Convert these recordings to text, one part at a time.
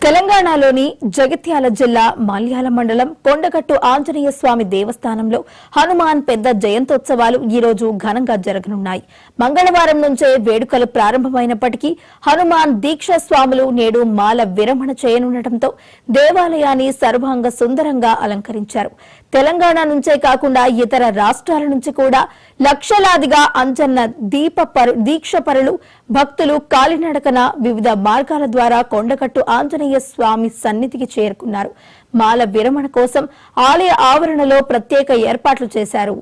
తెలంగాణలోని జగిత్యాల జిల్లా మల్యాల మండలం కొండగట్టు ఆంజనేయ స్వామి దేవస్థానంలో హనుమాన్ పెద్ద జయంతోత్సవాలు ఈ రోజు ఘనంగా జరగనున్నాయి. మంగళవారం నుంచే వేడుకలు ప్రారంభమైనప్పటికీ హనుమాన్ దీక్ష స్వాములు నేడు మాల విరమణ చేయనుండటంతో దేవాలయాన్ని సర్వాంగ సుందరంగా అలంకరించారు. తెలంగాణ నుంచే కాకుండా ఇతర రాష్ట్రాల నుంచి కూడా లక్షలాదిగా అంజన్న దీక్షపరులు భక్తులు కాలినడకన వివిధ మార్గాల ద్వారా కొండగట్టు ఆంజనేయ స్వామి సన్నిధికి చేరుకున్నారు. మాల విరమణ కోసం ఆలయ ఆవరణలో ప్రత్యేక ఏర్పాట్లు చేశారు.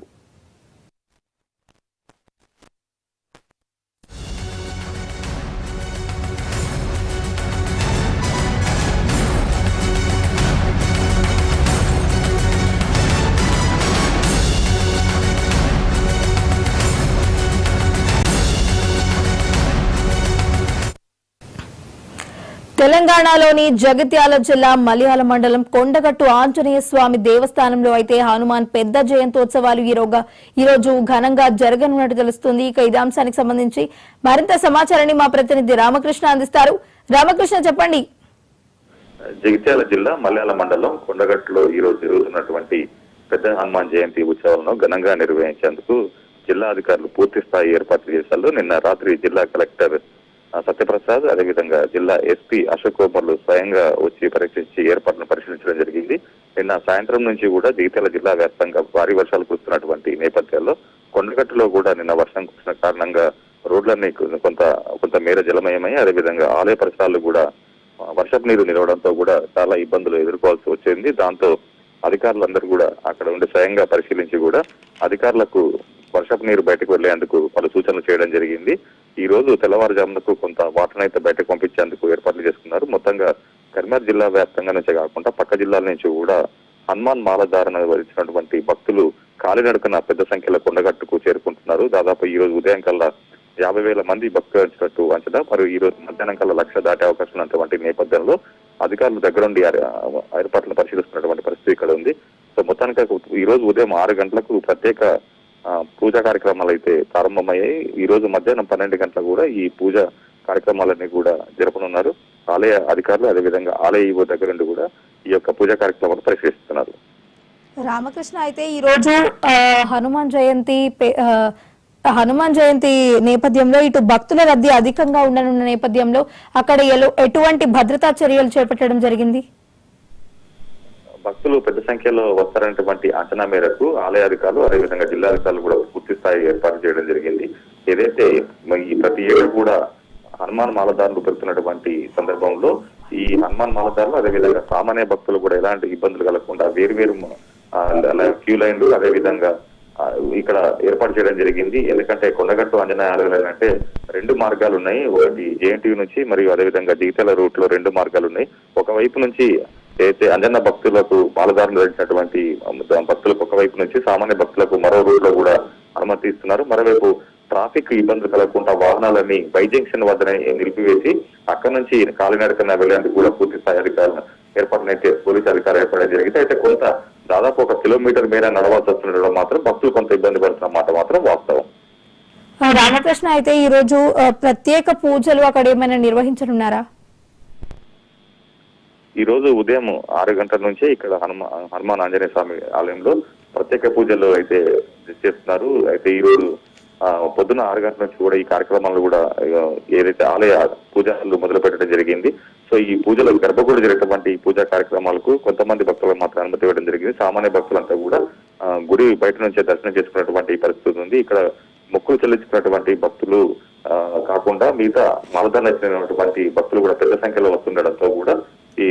తెలంగాణలోని జగిత్యాల జిల్లా మల్యాల మండలం కొండగట్టు ఆంజనేయ స్వామి దేవస్థానంలో అయితే హనుమాన్ పెద్ద జయంతోత్సవాలు ఈ రోజు ఘనంగా జరగనున్నట్టు తెలుస్తుంది. ఇక ఇదే అంశానికి సంబంధించి మరింత సమాచారాన్ని మా ప్రతినిధి రామకృష్ణ అందిస్తారు. రామకృష్ణ, చెప్పండి. జగిత్యాల జిల్లా మల్యాల మండలం కొండగట్టులో ఈ రోజు జరుగుతున్నటువంటి పెద్ద హనుమాన్ జయంతి ఉత్సవాలను ఘనంగా నిర్వహించేందుకు జిల్లా అధికారులు పూర్తి స్థాయి ఏర్పాట్లు చేశారు. నిన్న రాత్రి జిల్లా కలెక్టర్ సత్యప్రసాద్, అదేవిధంగా జిల్లా ఎస్పీ అశోక్ కుమార్లు స్వయంగా వచ్చి పరీక్షించి ఏర్పాట్లను పరిశీలించడం జరిగింది. నిన్న సాయంత్రం నుంచి కూడా జగిత్యాల జిల్లా వ్యాప్తంగా భారీ వర్షాలు కురుస్తున్నటువంటి నేపథ్యంలో కొండగట్టులో కూడా నిన్న వర్షం కురిసిన కారణంగా రోడ్లన్నీ కొంత మేర జలమయమై, అదేవిధంగా ఆలయ పరిసరాలు కూడా వర్షపు నీరు నిలవడంతో కూడా చాలా ఇబ్బందులు ఎదుర్కోవాల్సి వచ్చింది. దాంతో అధికారులందరూ కూడా అక్కడ ఉండి స్వయంగా పరిశీలించి కూడా అధికారులకు వర్షపు నీరు బయటకు వెళ్లేందుకు పలు సూచనలు చేయడం జరిగింది. ఈ రోజు తెల్లవారుజామునకు కొంత వాటర్ అయితే బయటకు పంపించేందుకు ఏర్పాట్లు చేసుకున్నారు. మొత్తంగా కరీంనగర్ జిల్లా వ్యాప్తంగా నుంచే కాకుండా పక్క జిల్లాల నుంచి కూడా హనుమాన్ మాల ధారణ వహించినటువంటి భక్తులు కాలినడకన పెద్ద సంఖ్యలో కొండగట్టుకు చేరుకుంటున్నారు. దాదాపు ఈ రోజు ఉదయం కల్లా 50,000 మంది భక్తులు వచ్చినట్టు అంచనా. మరియు ఈ రోజు మధ్యాహ్నం కల్లా 1,00,000 దాటే అవకాశం ఉన్నటువంటి నేపథ్యంలో అధికారులు దగ్గరుండి ఏర్పాట్లను పరిశీలిస్తున్నటువంటి పరిస్థితి ఇక్కడ ఉంది. సో మొత్తానికి ఈ రోజు ఉదయం 6 గంటలకు ప్రత్యేక పూజా కార్యక్రమాలు అయితే ప్రారంభమయ్యాయి. ఈ రోజు మధ్యాహ్నం 12 గంటలకు కూడా ఈ పూజ కార్యక్రమాలన్నీ కూడా జరపనున్నారు. ఆలయ అధికారులు అదేవిధంగా ఆలయ ఈవో దగ్గర నుండి కూడా ఈ యొక్క పూజా కార్యక్రమాలు పరిశీలిస్తున్నారు. రామకృష్ణ, అయితే ఈ రోజు హనుమాన్ జయంతి నేపథ్యంలో ఇటు భక్తుల రద్దీ అధికంగా ఉండనున్న నేపథ్యంలో అక్కడ ఎటువంటి భద్రతా చర్యలు చేపట్టడం జరిగింది? భక్తులు పెద్ద సంఖ్యలో వస్తారనేటువంటి అంచనా మేరకు ఆలయ అధికారులు అదేవిధంగా జిల్లా అధికారులు కూడా పూర్తి స్థాయి ఏర్పాటు చేయడం జరిగింది. ఏదైతే ఈ ప్రతి ఏడు కూడా హనుమాన్ మాలదారులు పెడుతున్నటువంటి సందర్భంలో ఈ హనుమాన్ మాలదారులు అదేవిధంగా సామాన్య భక్తులు కూడా ఎలాంటి ఇబ్బందులు కలగకుండా వేరు క్యూ లైన్లు అదేవిధంగా ఇక్కడ ఏర్పాటు చేయడం జరిగింది. ఎందుకంటే కొండగట్టు ఆంజనేయ ఆలయాలు అంటే 2 మార్గాలు ఉన్నాయి. ఒకటి జేఎన్టీయూ నుంచి మరియు అదేవిధంగా జగిత్యాల రూట్ లో 2 మార్గాలు ఉన్నాయి. ఒకవైపు నుంచి అయితే అంజన్న భక్తులకు మాలదారులు ధరించినటువంటి భక్తులకు ఒకవైపు నుంచి సామాన్య భక్తులకు మరో రూట్ లో కూడా అనుమతి ఇస్తున్నారు. మరోవైపు ట్రాఫిక్ ఇబ్బందులు కలగకుండా వాహనాలన్నీ బై జంక్షన్ వద్దనే నిలిపివేసి అక్కడ నుంచి కాలినడకన వెళ్లేందుకు కూడా పూర్తి స్థాయి అధికారులు ఏర్పాటునైతే పోలీసు అధికారులు ఏర్పడడం జరిగింది. అయితే దాదాపు 1 కిలోమీటర్ మేర నడవాల్సి వస్తుండడం మాత్రం భక్తులు కొంత ఇబ్బంది పడుతున్న మాట మాత్రం వాస్తవం. రామకృష్ణ, అయితే ఈ రోజు ప్రత్యేక పూజలు అక్కడ ఏమైనా నిర్వహించనున్నారా? ఈ రోజు ఉదయం 6 గంటల నుంచే ఇక్కడ హనుమాన్ ఆంజనేయ స్వామి ఆలయంలో ప్రత్యేక పూజలు అయితే చేస్తున్నారు. అయితే ఈ రోజు పొద్దున 6 గంటల నుంచి కూడా ఈ కార్యక్రమాలు కూడా ఏదైతే ఆలయ పూజలు మొదలు పెట్టడం జరిగింది. సో ఈ పూజలు గర్భగుడి జరిగినటువంటి పూజా కార్యక్రమాలకు కొంతమంది భక్తులకు మాత్రం అనుమతి ఇవ్వడం జరిగింది. సామాన్య భక్తులంతా కూడా గుడి బయట నుంచే దర్శనం చేసుకున్నటువంటి పరిస్థితి ఉంది. ఇక్కడ మొక్కులు చెల్లించుకున్నటువంటి భక్తులు కాకుండా మిగతా మాలధారణ ఇచ్చినటువంటి భక్తులు కూడా పెద్ద సంఖ్యలో వస్తుండడంతో కూడా ఈ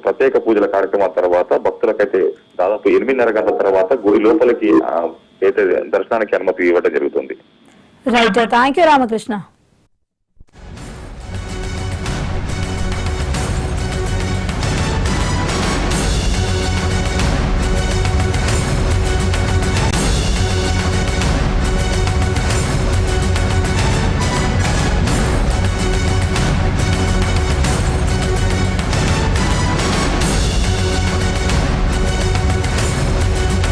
ప్రత్యేక పూజల కార్యక్రమం తర్వాత భక్తులకైతే దాదాపు 8:30 గంటల తర్వాత గుడి లోపలికి అయితే దర్శనానికి అనుమతి ఇవ్వడం జరుగుతుంది. Right, thank you Ramakrishna.